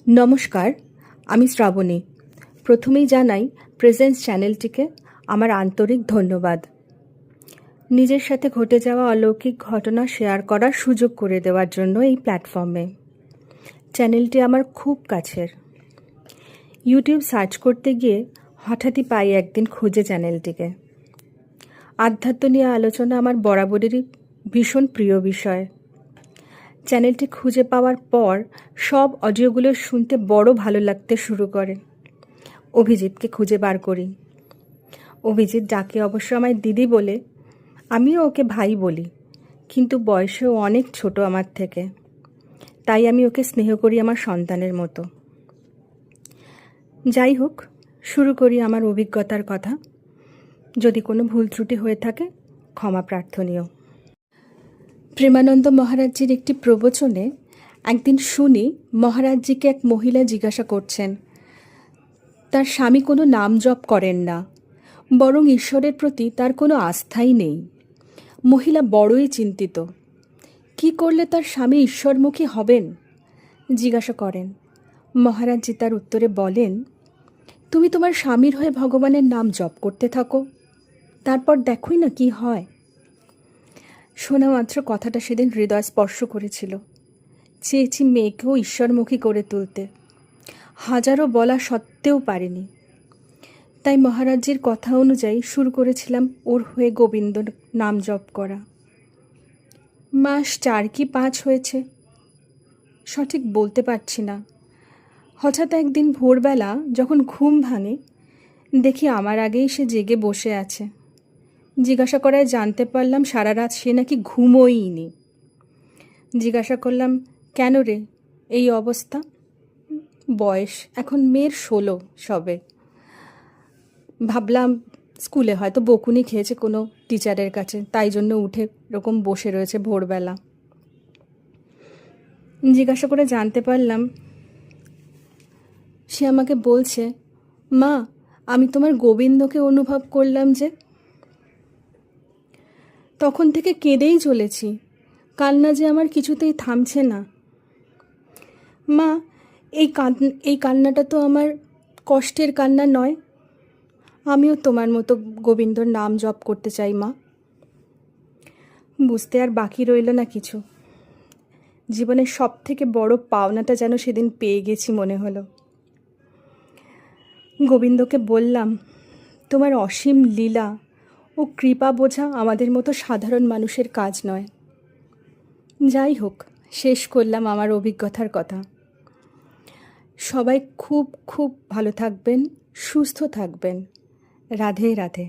নমস্কার, আমি শ্রাবণী। প্রথমেই জানাই প্রেজেন্স চ্যানেলটিকে আমার আন্তরিক ধন্যবাদ। নিজের সাথে ঘটে যাওয়া অলৌকিক ঘটনা শেয়ার করার সুযোগ করে দেওয়ার জন্য এই প্ল্যাটফর্মে। চ্যানেলটি আমার খুব কাছের। ইউটিউব সার্চ করতে গিয়ে হঠাৎই পাই একদিন খুঁজে চ্যানেলটিকে। আধ্যাত্ম নিয়ে আলোচনা আমার বরাবরেরই ভীষণ প্রিয় বিষয়। চ্যানেলটি খুঁজে পাওয়ার পর সব অডিওগুলো শুনতে বড় ভালো লাগতে শুরু করে। অভিজিৎকে খুঁজে বার করি। অভিজিৎ ডাকে অবশ্য আমায় দিদি বলে, আমিও ওকে ভাই বলি, কিন্তু বয়সেও অনেক ছোট আমার থেকে, তাই আমি ওকে স্নেহ করি আমার সন্তানের মতো। যাই হোক, শুরু করি আমার অভিজ্ঞতার কথা। যদি কোনো ভুল ত্রুটি হয়ে থাকে ক্ষমা প্রার্থনীয়। প্রেমানন্দ মহারাজজির একটি প্রবচনে একদিন শুনি মহারাজজিকে এক মহিলা জিজ্ঞাসা করছেন, তার স্বামী কোনো নাম জপ করেন না, বরং ঈশ্বরের প্রতি তার কোনো আস্থাই নেই। মহিলা বড়ই চিন্তিত, কি করলে তার স্বামী ঈশ্বরমুখী হবেন জিজ্ঞাসা করেন। মহারাজজি তার উত্তরে বলেন, তুমি তোমার স্বামীর হয়ে ভগবানের নাম জপ করতে থাকো, তারপর দেখোই না কি হয়। শোনা মাত্র কথাটা সেদিন হৃদয় স্পর্শ করেছিল। চেয়েছি মেয়েকেও ঈশ্বরমুখী করে তুলতে, হাজারো বলা সত্ত্বেও পারিনি। তাই মহারাজজির কথা অনুযায়ী শুরু করেছিলাম ওর হয়ে গোবিন্দ নাম জপ করা। মাস 4 কি 5 হয়েছে, সঠিক বলতে পারছি না। হঠাৎ একদিন ভোরবেলা যখন ঘুম ভাঙে, দেখি আমার আগেই সে জেগে বসে আছে। জিজ্ঞাসা করায় জানতে পারলাম সারা রাত সে নাকি ঘুমোইনি। জিজ্ঞাসা করলাম, কেন রে এই অবস্থা? বয়স এখন মেয়ের 16 সবে। ভাবলাম স্কুলে হয়তো বকুনি খেয়েছে কোনো টিচারের কাছে, তাই জন্য উঠে এরকম বসে রয়েছে ভোরবেলা। জিজ্ঞাসা করে জানতে পারলাম সে আমাকে বলছে, মা আমি তোমার গোবিন্দকে অনুভব করলাম যে। তখন থেকে কেঁদেই চলেছি, কান্না যে আমার কিছুতেই থামছে না। মা এই কান্নাটা তো আমার কষ্টের কান্না নয়, আমিও তোমার মতো গোবিন্দর নাম জপ করতে চাই মা। বুঝতে আর বাকি রইল না কিছু। জীবনের সব থেকে বড় পাওনাটা যেন সেদিন পেয়ে গেছি মনে হলো। গোবিন্দকে বললাম, তোমার অসীম লীলা ও কৃপা বোঝা আমাদের মতো সাধারণ মানুষের কাজ নয়। যাই হোক, শেষ করলাম আমার অভিজ্ঞতার কথা। সবাই খুব খুব ভালো থাকবেন, সুস্থ থাকবেন। রাধে রাধে।